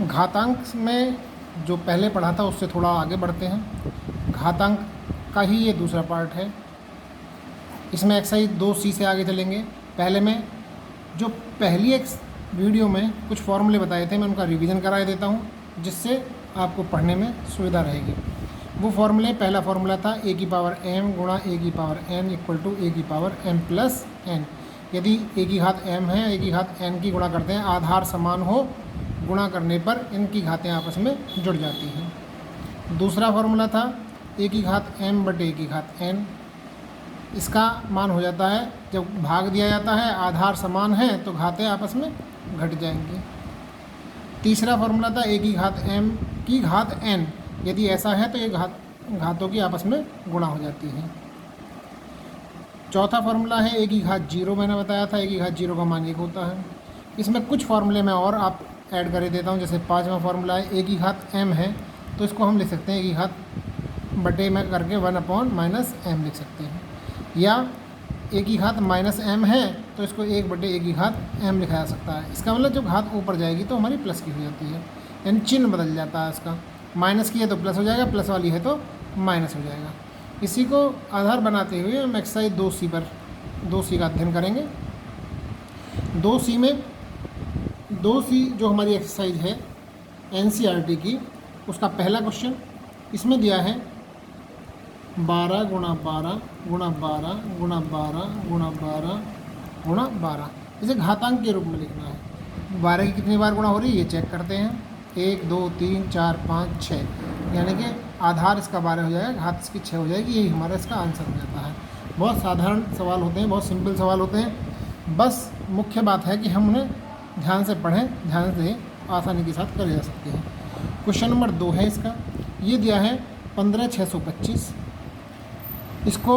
घातांक में जो पहले पढ़ा था उससे थोड़ा आगे बढ़ते हैं। घातांक का ही ये दूसरा पार्ट है। इसमें एक्सरसाइज 2C से आगे चलेंगे। पहले मैं जो पहली एक वीडियो में कुछ फॉर्मूले बताए थे मैं उनका रिवीजन करा देता हूँ, जिससे आपको पढ़ने में सुविधा रहेगी। वो फॉर्मूले, पहला फॉर्मूला था a की पावर m गुणा a की power n equal to a की पावर m प्लस n। यदि a की घात m है, a की घात n की गुणा करते हैं, आधार समान हो, गुणा करने पर इनकी घातें आपस में जुड़ जाती हैं। दूसरा फॉर्मूला था a की घात m बटे a की घात n। इसका मान हो जाता है जब भाग दिया जाता है, आधार समान है तो घातें आपस में घट जाएंगी। तीसरा फॉर्मूला था a की घात m की घात n। यदि ऐसा है तो ये घातों की आपस में गुणा हो जाती है। चौथा फॉर्मूला है a की घात 0। मैंने बताया था a की घात 0 का मान 1 होता है। इसमें कुछ फॉर्मूले मैं और आप ऐड कर देता हूँ। जैसे पाँचवा फॉर्मूला है a की घात m है, तो इसको हम लिख सकते हैं a की घात बटे में करके 1/-m लिख सकते हैं। या a की घात -m है तो इसको 1 बटे a की घात m लिखा जा सकता है। इसका मतलब जब घात ऊपर जाएगी तो हमारी प्लस की हो जाती है, यानी चिन्ह बदल जाता है इसका। माइनस की है तो प्लस हो जाएगा, प्लस वाली है तो माइनस हो जाएगा। इसी को आधार बनाते हुए हम एक्सरसाइज 2C का अध्ययन करेंगे। 2C में 2C जो हमारी एक्सरसाइज है NCERT की, उसका पहला क्वेश्चन इसमें दिया है 12 गुणा 12 गुणा 12 गुणा 12 गुणा 12 गुणा 12। इसे घातांक के रूप में लिखना है। 12 की कितनी बार गुणा हो रही है ये चेक करते हैं। 1 2 3 4 5 6, यानी कि आधार इसका 12 हो जाएगा, घात इसकी 6 हो जाएगी। यही हमारा इसका आंसर हो जाता है। बहुत साधारण सवाल होते हैं, बहुत सिंपल सवाल होते हैं। बस मुख्य बात है कि हम उन्हें ध्यान से पढ़ें, ध्यान से आसानी के साथ करे जा सकते हैं। क्वेश्चन नंबर 2 है इसका। ये दिया है 15,625। इसको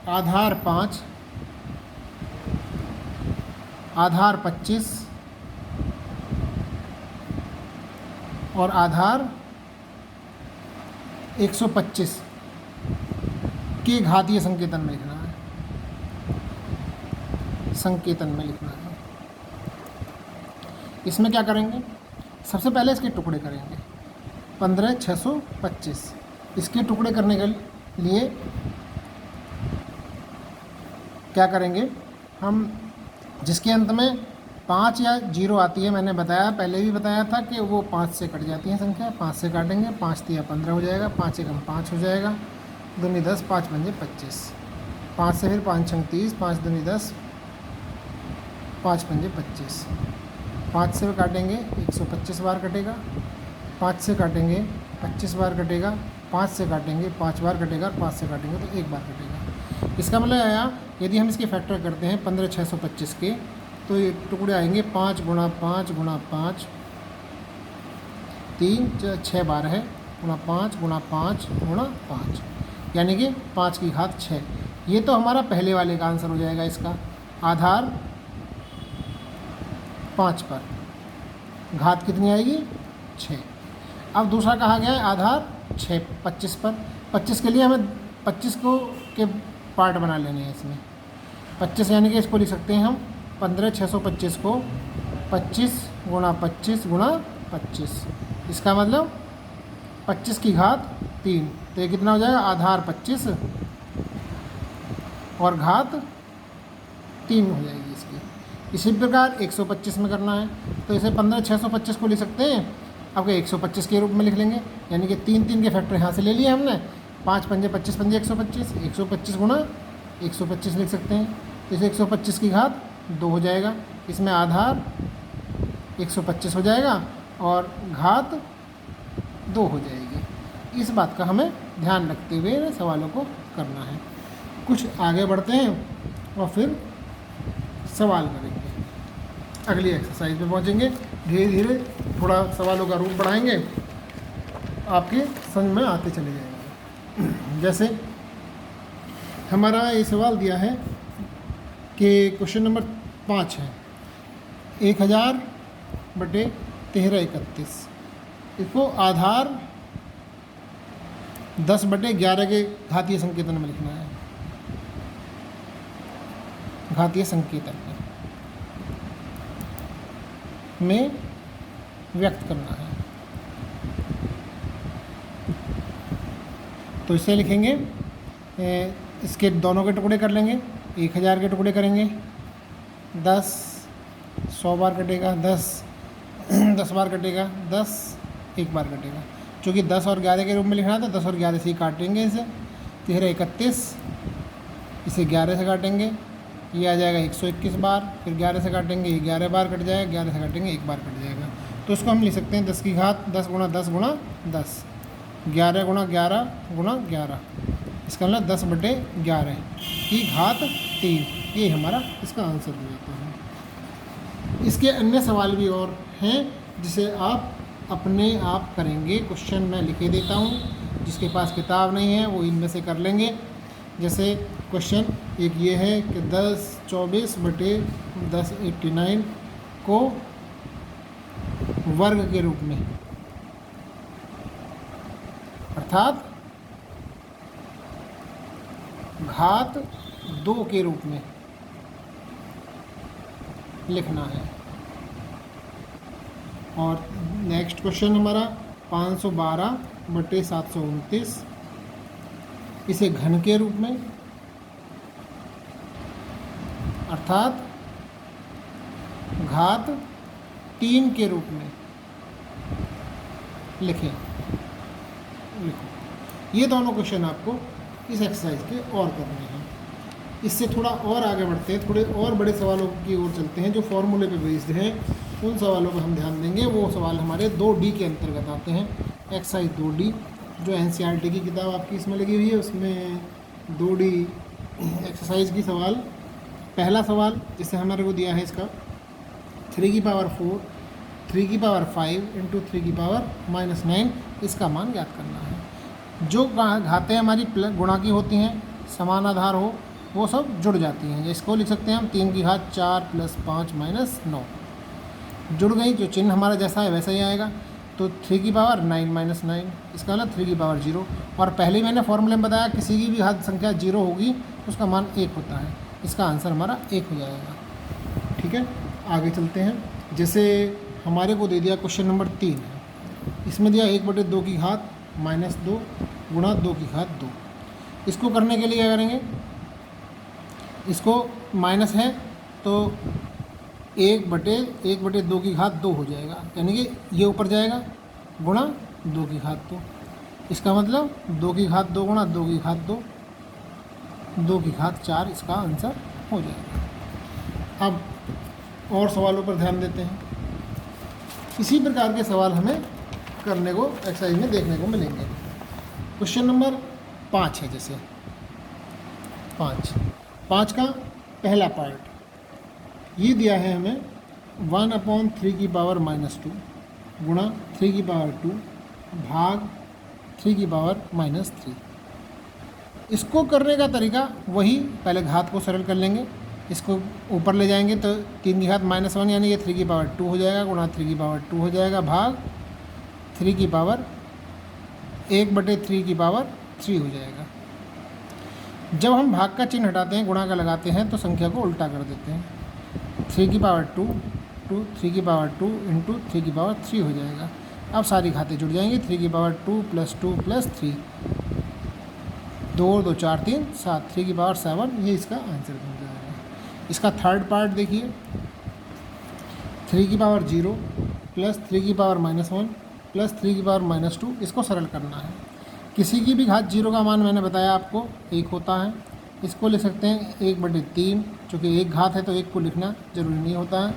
आधार 5, आधार 25 और आधार 125 के घातीय संकेतन में लिखना है। संकेतन में लिखना है। इसमें क्या करेंगे, सबसे पहले इसके टुकड़े करेंगे। 15,625 इसके टुकड़े करने के लिए क्या करेंगे हम, जिसके अंत में 5 या 0 आती है, मैंने बताया, पहले भी बताया था कि वो 5 से कट जाती है संख्या। 5 से काटेंगे, 5 तिया 15 हो जाएगा, 5 एकम 5 हो जाएगा, 2 10, 5 पंजे 25, 5 से फिर 5 छंग 30, 5 दूनी 10, 5 पंजे 25। 5 से काटेंगे 125 बार कटेगा, 5 से काटेंगे 25 बार कटेगा, 5 से काटेंगे 5 बार कटेगा, और 5 से काटेंगे तो 1 बार कटेगा। इसका मतलब आया, यदि हम इसके फैक्टर करते हैं 15,625 के, तो ये टुकड़े आएंगे 5 गुणा 5 गुणा 5, 3 6 बार है, गुणा 5 गुणा 5 गुणा 5, यानी कि 5 की घात 6। ये तो हमारा पहले वाले का आंसर हो जाएगा। इसका आधार 5 पर घात कितनी आएगी 6। अब दूसरा कहा गया है आधार 25 पर। 25 के लिए हमें 25 को के पार्ट बना लेने हैं इसमें। 25 यानी कि इसको लिख सकते हैं हम 15,625 को 25 गुणा 25 गुणा 25। इसका मतलब 25 की घात 3, तो ये कितना हो जाएगा, आधार 25 और घात 3 हो जाएगी इसकी। इसी प्रकार 125 में करना है, तो इसे 15,625 को लिख सकते हैं आपके 125 के रूप में लिख लेंगे, यानी कि 3 के फैक्टर यहाँ से ले लिए हमने। 5 पंजे 25 पंजे 125, 125 गुणा 125 लिख सकते हैं। तो इसे 125 की घात 2 हो जाएगा। इसमें आधार 125 हो जाएगा और घात 2 हो जाएगी। इस बात का हमें ध्यान रखते हुए सवालों को करना है। कुछ आगे बढ़ते हैं और फिर सवाल करेंगे, अगली एक्सरसाइज पे पहुंचेंगे। धीरे धीरे थोड़ा सवालों का रूप बढ़ाएंगे, आपके समझ में आते चले जाएंगे। जैसे हमारा ये सवाल दिया है कि क्वेश्चन नंबर 5 है 1000 बटे 1331। इसको आधार 10 बटे 11 के घातीय संकेतन में लिखना है। घातीय संकेतन में व्यक्त करना है। तो इसे लिखेंगे, इसके दोनों के टुकड़े कर लेंगे, 1000 के टुकड़े करेंगे, 10 100 बार कटेगा, 10 10 बार कटेगा, 10 एक बार कटेगा। चूँकि 10 और 11 के रूप में लिखना है तो 10 और 11 से ही काटेंगे इसे। 13 31, इसे 11 से काटेंगे, ये आ जाएगा 121 बार। फिर 11 से काटेंगे, ये 11 बार कट जाएगा, 11 से काटेंगे, एक बार कट जाएगा। तो इसको हम लिख सकते हैं 10 की घात 10 गुणा 10 गुणा 10, 11 गुणा 11 गुणा 11। इसका मतलब 10/11 की घात 3। ये हमारा इसका आंसर हो जाता है। इसके अन्य सवाल भी और हैं जिसे आप अपने आप करेंगे। क्वेश्चन मैं लिखे देता हूँ, जिसके पास किताब नहीं है वो इनमें से कर लेंगे। जैसे क्वेश्चन एक ये है कि 10 24/10 89 को वर्ग के रूप में, अर्थात घात 2 के रूप में लिखना है। और नेक्स्ट क्वेश्चन हमारा 512/729, इसे घन के रूप में, अर्थात घात 3 के रूप में लिखें। लिखो। ये दोनों क्वेश्चन आपको इस एक्सरसाइज के और करने हैं। इससे थोड़ा और आगे बढ़ते हैं, थोड़े और बड़े सवालों की ओर चलते हैं जो फॉर्मूले पे बेस्ड हैं। उन सवालों पर हम ध्यान देंगे। वो सवाल हमारे 2D के अंतर्गत आते हैं। एक्सरसाइज 2D जो NCERT की किताब आपकी इसमें लगी हुई है, उसमें 2D एक्सरसाइज की सवाल, पहला सवाल जिसे हमारे को दिया है इसका 3 की पावर 4 3 की पावर 5 इंटू 3 की पावर -9, इसका मान ज्ञात करना है। जो घातें हमारी गुणा की होती हैं, समान आधार हो, वो सब जुड़ जाती हैं। इसको लिख सकते हैं हम 3 की घात 4 + 5 - 9 जुड़ गई। जो चिन्ह हमारा जैसा है वैसा ही आएगा। तो 3 की पावर 9 - 9, इसका मतलब 3 की पावर 0। और पहले मैंने फॉर्मूले में बताया किसी की भी घात संख्या 0 होगी तो उसका मान 1 होता है। इसका आंसर हमारा 1 हो जाएगा। ठीक है, आगे चलते हैं। जैसे हमारे को दे दिया क्वेश्चन नंबर 3 है, इसमें दिया 1/2 की घात -2 गुणा 2 की घात 2। इसको करने के लिए क्या करेंगे, इसको माइनस है तो 1/2 की घात 2 हो जाएगा, यानी कि ये ऊपर जाएगा गुणा 2 की घात 2। इसका मतलब 2 की घात 2 गुणा 2 की घात 2, 2 की घात 4 इसका आंसर हो जाएगा। अब और सवालों पर ध्यान देते हैं। इसी प्रकार के सवाल हमें करने को एक्सरसाइज में देखने को मिलेंगे। क्वेश्चन नंबर 5 है, जैसे 5 का पहला पार्ट ये दिया है हमें 1/3 की पावर -2 गुणा 3 की पावर 2 भाग 3 की पावर -3। इसको करने का तरीका वही, पहले घात को सरल कर लेंगे, इसको ऊपर ले जाएंगे तो 3 की घात -1 यानी कि 3 की पावर 2 हो जाएगा, गुणा 3 की पावर 2 हो जाएगा, भाग 3 की पावर 1/3 की पावर 3 हो जाएगा। जब हम भाग का चिन्ह हटाते हैं, गुणा का लगाते हैं, तो संख्या को उल्टा कर देते हैं। 3 की पावर 2 3 की पावर 2 इंटू 3 की पावर 3 हो जाएगा। अब सारी घातें जुड़ जाएंगी। 3 की पावर 2 + 2 + 3, 2 और 2 4 3 7, 3 की पावर 7, ये इसका आंसर बन जाएगा। इसका थर्ड पार्ट देखिए, 3 की पावर 0 + 3 की पावर -1 + 3 की पावर -2, इसको सरल करना है। किसी की भी घात 0 का मान मैंने बताया आपको 1 होता है। इसको लिख सकते हैं 1/3, चूँकि एक घात है तो 1 को लिखना ज़रूरी नहीं होता है,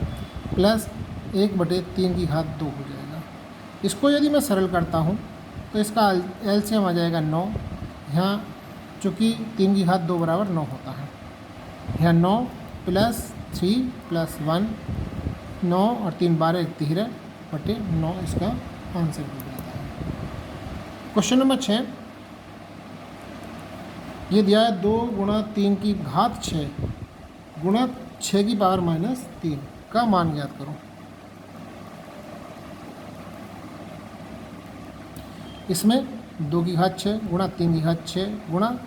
प्लस 1/3 की घात 2 हो जाएगा। इसको यदि मैं सरल करता हूँ तो इसका एलसीएम आ जाएगा 9। यहाँ चूँकि 3 की घात 2 बराबर 9 होता है, यहाँ 9 + 3 + 1, 9 और 3 12 13/9 इसका आंसर हो जाता है। क्वेश्चन नंबर 6 ये दिया है 2 गुणा 3 की घात 6 गुणा 6 की पावर -3 का मान ज्ञात करो। इसमें 2 की घात 6 गुणा 3 की घात 6 गुणा,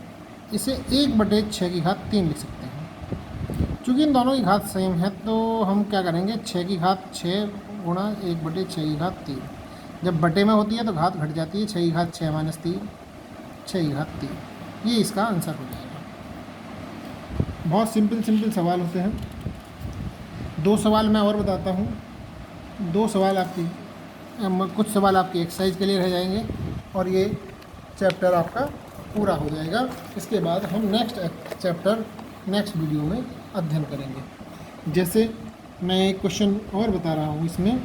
इसे 1/6 की घात 3 लिख सकते हैं। चूँकि इन दोनों की घात सेम है तो हम क्या करेंगे, 6 की घात 6 गुणा 1/6/3। जब बटे में होती है तो घात घट जाती है, 6/6 - 3 6/3। ये इसका आंसर हो जाएगा। बहुत सिंपल सवाल होते हैं। 2 सवाल मैं और बताता हूँ। 2 सवाल आपकी कुछ सवाल आपकी एक्सरसाइज के लिए रह जाएंगे और ये चैप्टर आपका पूरा हो जाएगा। इसके बाद हम नेक्स्ट चैप्टर नेक्स्ट वीडियो में अध्ययन करेंगे। जैसे मैं एक क्वेश्चन और बता रहा हूँ इसमें,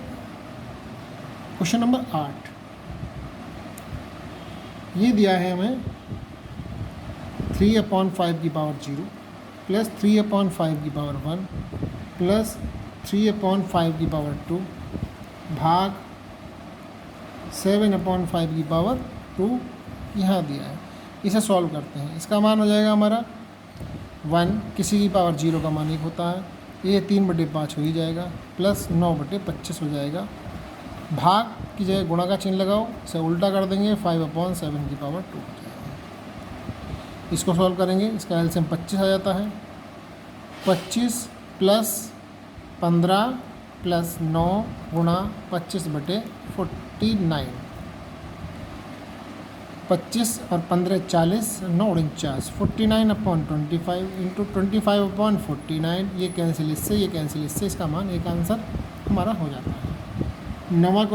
क्वेश्चन नंबर 8 ये दिया है हमें 3/5 प्लस 3/5 प्लस 3/5 भाग 7/5 यहाँ दिया है। इसे सॉल्व करते हैं। इसका मान हो जाएगा हमारा 1, किसी की पावर 0 का मान 1 होता है, ये 3/5 हो ही जाएगा, प्लस 9/25 हो जाएगा। भाग की जगह गुणा का चिन्ह लगाओ, इसे उल्टा कर देंगे, 5/7 हो जाएगा। इसको सॉल्व करेंगे, इसका एलसीएम 25 आ जाता है। 25 प्लस 15 प्लस 9 गुणा 25/49। 25 और 15 40, 9 49, 49/25 इंटू 25/49। ये कैंसिल इससे, ये कैंसिल इससे, इसका मान एक आंसर हमारा हो जाता है। 9वां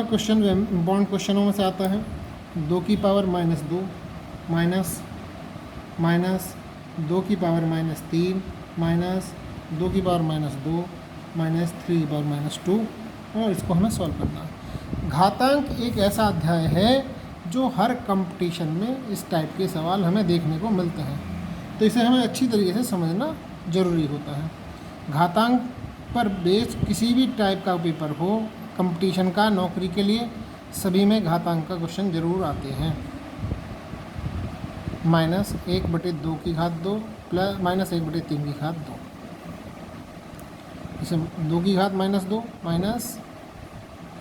क्वेश्चन इम्पॉर्टेंट क्वेश्चनों में से आता है। 2 की पावर -2 माइनस 2 की पावर -3 माइनस 2 की पावर -2 माइनस 3 की पावर -2, और इसको हमें सॉल्व करना है। घातांक एक ऐसा अध्याय है जो हर कंपटीशन में इस टाइप के सवाल हमें देखने को मिलते हैं, तो इसे हमें अच्छी तरीके से समझना ज़रूरी होता है। घातांक पर बेस्ड किसी भी टाइप का पेपर हो कंपटीशन का, नौकरी के लिए, सभी में घातांक का क्वेश्चन ज़रूर आते हैं। -1/2 की घात 2 प्लस -1/3 की घात 2, इसे 2 की घात -2 माइनस,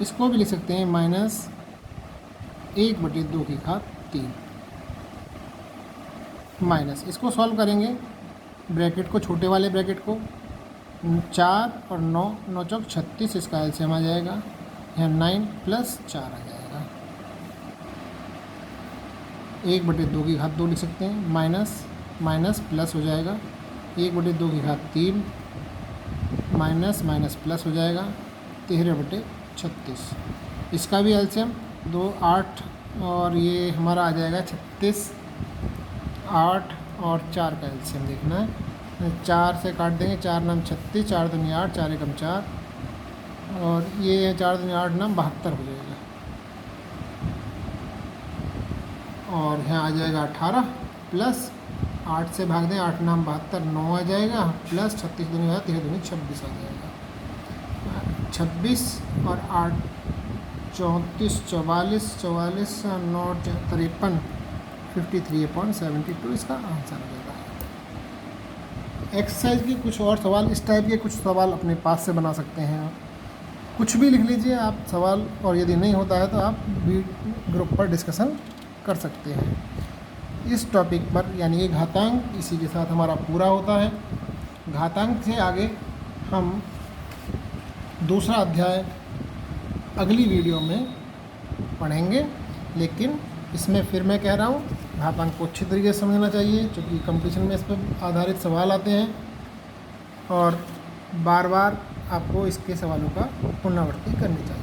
इसको भी लिख सकते हैं -1/2 की घात 3 माइनस। इसको सॉल्व करेंगे, ब्रैकेट को, छोटे वाले ब्रैकेट को, 4 और 9, 9 चौक 36, इसका एलसीएम आ जाएगा, यहाँ 9 प्लस 4 आ जाएगा। 1/2 की घात 2 लिख सकते हैं, माइनस प्लस हो जाएगा, 1/2 की घात 3 माइनस प्लस हो जाएगा, 13/36। इसका भी एलसीएम 2 8 और ये हमारा आ जाएगा 36। 8 और 4 का एलसीएम देखना है, 4 से काट देंगे, 4 नाम 36, 4 दूनी 8, 4 एकम 4, और ये 4 दूनी 8 नाम 72 हो जाएगा, और यहाँ आ जाएगा 18 प्लस 8 से भाग दें, 8 नाम 72, 9 आ जाएगा, प्लस 36 दूनी 13 दूनी 26 आ जाएगा। 26 और 8 34, 44, 44 9 53, 53/72 इसका आंसर हो जाएगा। एक्सरसाइज के कुछ और सवाल, इस टाइप के कुछ सवाल अपने पास से बना सकते हैं। कुछ भी लिख लीजिए आप सवाल, और यदि नहीं होता है तो आप भी ग्रुप पर डिस्कशन कर सकते हैं इस टॉपिक पर। यानी ये घातांक इसी के साथ हमारा पूरा होता है। घातांक से आगे हम दूसरा अध्याय अगली वीडियो में पढ़ेंगे, लेकिन इसमें फिर मैं कह रहा हूँ घातांक को अच्छी तरीके से समझना चाहिए, क्योंकि कंपटीशन में इस पर आधारित सवाल आते हैं, और बार बार आपको इसके सवालों का पुनरावृत्ति करनी चाहिए।